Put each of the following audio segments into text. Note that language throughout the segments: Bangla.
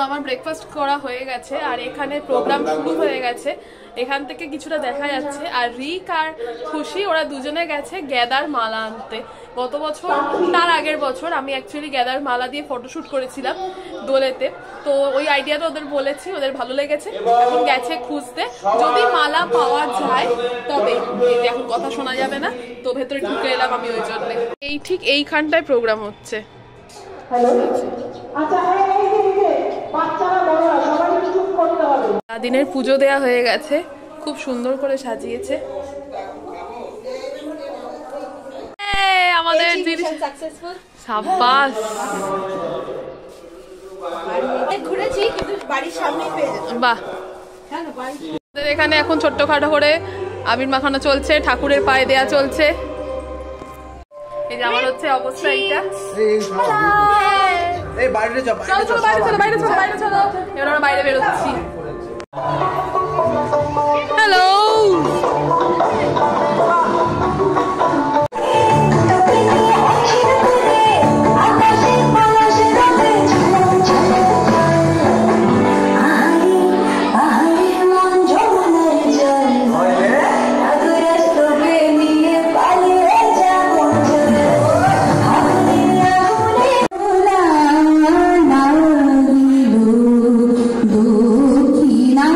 আমার ব্রেকফাস্ট করা হয়ে গেছে আর এখানে প্রোগ্রাম শুরু হয়ে গেছে। এখান থেকে কিছুটা দেখা যাচ্ছে। আর রিক আর খুশি ওরা দুজনে গেছে গ্যাদার মালা আনতে। গত বছর তার আগের বছর আমি অ্যাকচুয়ালি গ্যাদার মালা দিয়ে ফটোশুট করেছিলাম দোলেতে। তো ওই আইডিয়াটা ওদের বলেছি, ওদের ভালো লেগেছে, এখন গেছে খুঁজতে। যদি মালা পাওয়া যায় তবে, এখন কথা শোনা যাবে না, তো ভেতরে ঢুকে এলাম আমি ওই জন্য। এই ঠিক এইখানটায় প্রোগ্রাম হচ্ছে। দিনের পুজো দেয়া হয়ে গেছে, খুব সুন্দর করে সাজিয়েছে। আমাদের সাব্বাস, বাহ। এখানে এখন ছোট্টখাটো করে আবির মাখানো চলছে, ঠাকুরের পায়ে দেয়া চলছে। এই যে আমার হচ্ছে অবস্থা এইটা। এবার আমরা বাইরে বেরোচ্ছি। হ্যালো, না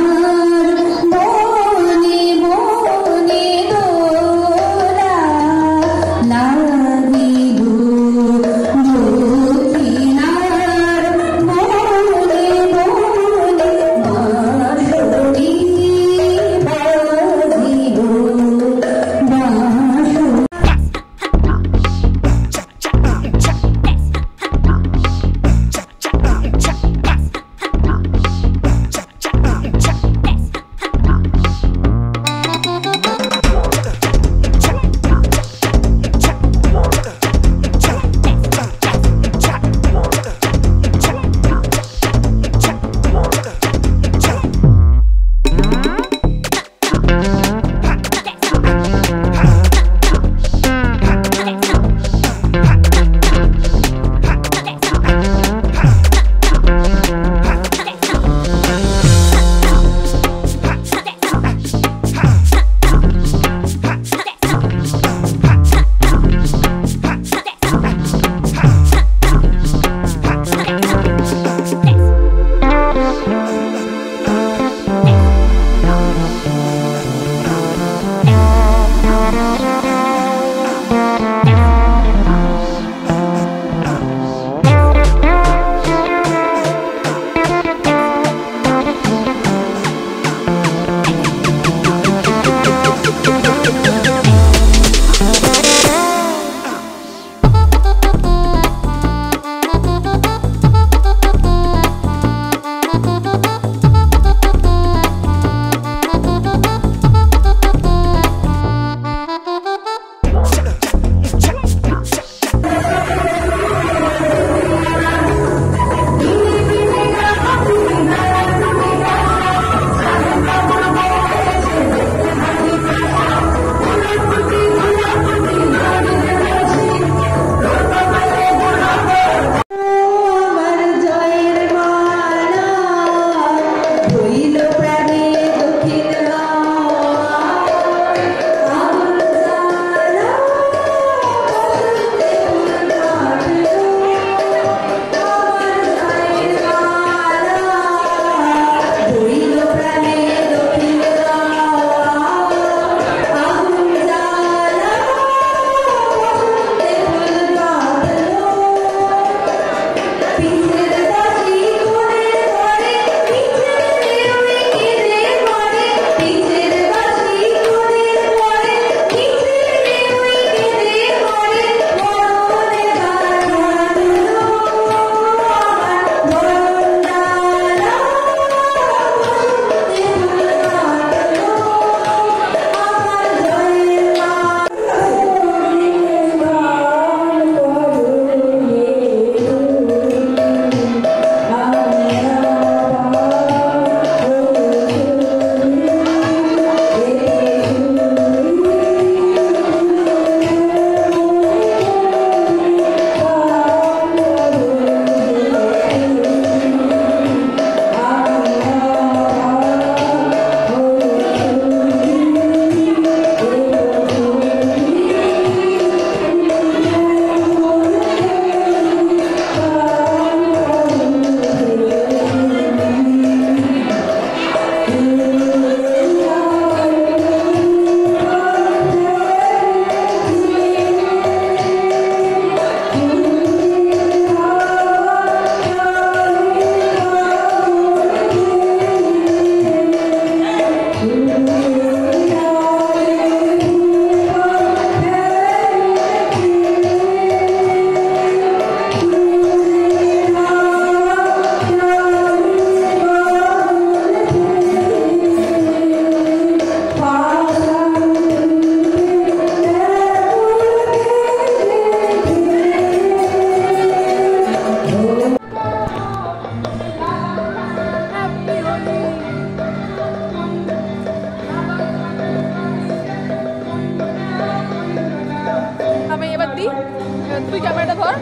তুই ক্যামেরাটা ধর।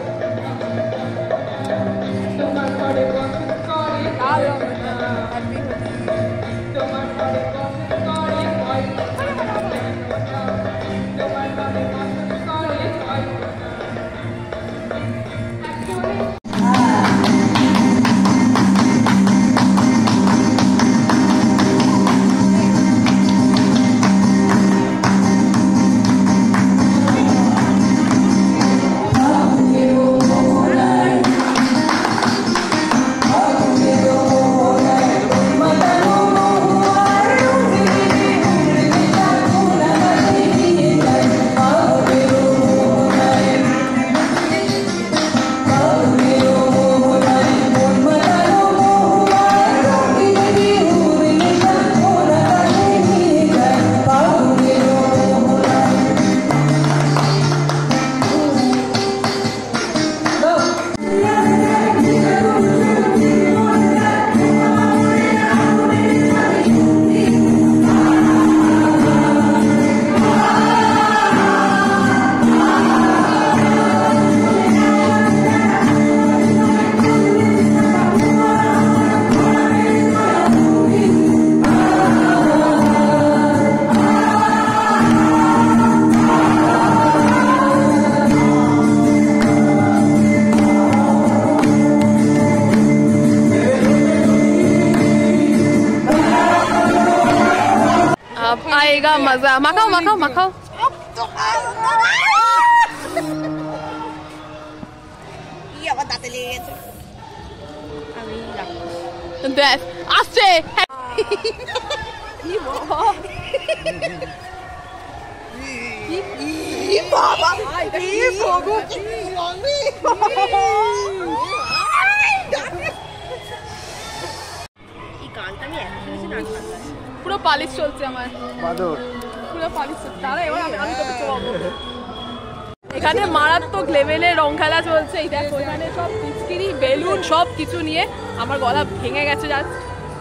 आएगा मजा। मखाओ मखाओ मखाओ। আসছে পুরো পালিশ চলছে আমার, পুরো পালিশ চলছে। তারা এবার আমি তোকে চোবাবো। এখানে মারাত্মক লেভেলের রং খেলা চলছে। এই দেখো এখানে সব পিচকিরি বেলুন সব কিছু নিয়ে আমার গলা ভেঙে গেছে জাস্ট।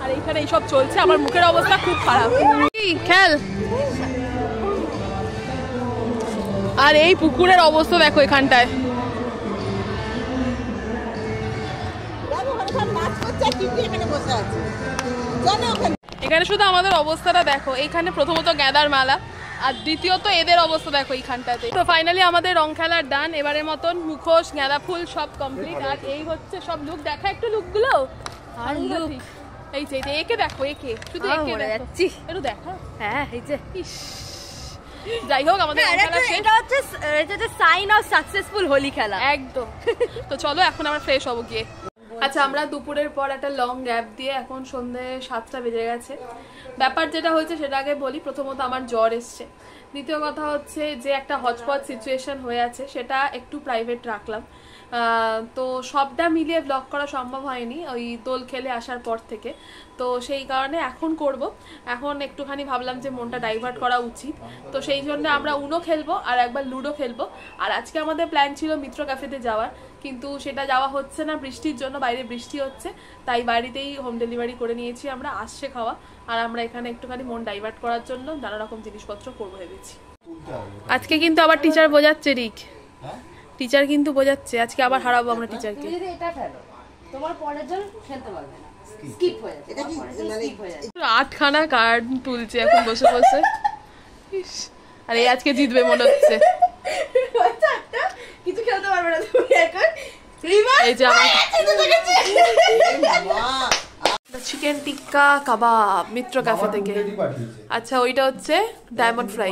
আর এইখানে এইসব চলছে, আমার মুখের অবস্থা খুব খারাপ। খেল। আর এই পুকুরের অবস্থা দেখো এখানটায়। এখানে শুধু আমাদের অবস্থাটা দেখো। এইখানে প্রথমত গ্যাদার মালা, আর দ্বিতীয়ত এদের অবস্থা দেখো এইখানটাতে। তো ফাইনালি আমাদের রং খেলার ডান। এবারের মতন মুখোশ গাঁদা ফুল সব কমপ্লিট। আর এই হচ্ছে সব লুক। দেখা একটু লুকগুলো। আর লুক এই যে একে দেখো, একে শুধু একে যাচ্ছি একটু দেখো। হ্যাঁ এই যে ইস, যাই হোক আমাদের রং খেলা শেষ। এটা হচ্ছে সাইন অফ সাকসেসফুল হোলি খেলা একদম। তো চলো এখন আমরা ফ্রেশ হবো গিয়ে। আচ্ছা, আমরা দুপুরের পর একটা লং গ্যাপ দিয়ে এখন সন্ধ্যে 7টা বেজে গেছে। ব্যাপার যেটা হয়েছে সেটা আগে বলি। প্রথমত আমার জ্বর এসছে। দ্বিতীয় কথা হচ্ছে যে একটা হটস্পট সিচুয়েশন হয়ে আছে, সেটা একটু প্রাইভেট রাখলাম। তো সবটা মিলিয়ে ব্লগ করা সম্ভব হয়নি ওই দোল খেলে আসার পর থেকে। তো সেই কারণে এখন করব। এখন একটুখানি ভাবলাম যে মনটা ডাইভার্ট করা উচিত। তো সেই জন্য আমরা উনো খেলবো আর একবার লুডো খেলবো। আর আজকে আমাদের প্ল্যান ছিল মিত্র ক্যাফেতে যাওয়ার, কিন্তু সেটা যাওয়া হচ্ছে না বৃষ্টির জন্য। বাইরে বৃষ্টি হচ্ছে, তাই বাড়িতেই হোম ডেলিভারি করে নিয়েছি আমরা। আসছে খাওয়া। আর আমরা এখানে একটুখানি মন ডাইভার্ট করার জন্য নানা রকম জিনিসপত্র করবো ভেবেছি। আজকে কিন্তু আবার টিচার বোঝাচ্ছে রিক, টিচার কিন্তু বোঝাচ্ছে আজকে আবার হারাবো আমরা টিচারকে। যদি এটা খেলো তোমার পরের জন খেলতে পারবে না, স্কিপ হয়ে যাবে। এটা কি মানে 8খানা কার্ড তুলছে এখন বসে বসে। আর এই আজকে জিতবে মনে হচ্ছে। কিছু খেলতে পারবে না তুমি এখন। এই যে আমার চিকেন টিক্কা কাবাব মিত্র ক্যাফে থেকে। আচ্ছা ওইটা হচ্ছে ডায়মন্ড ফ্রাই।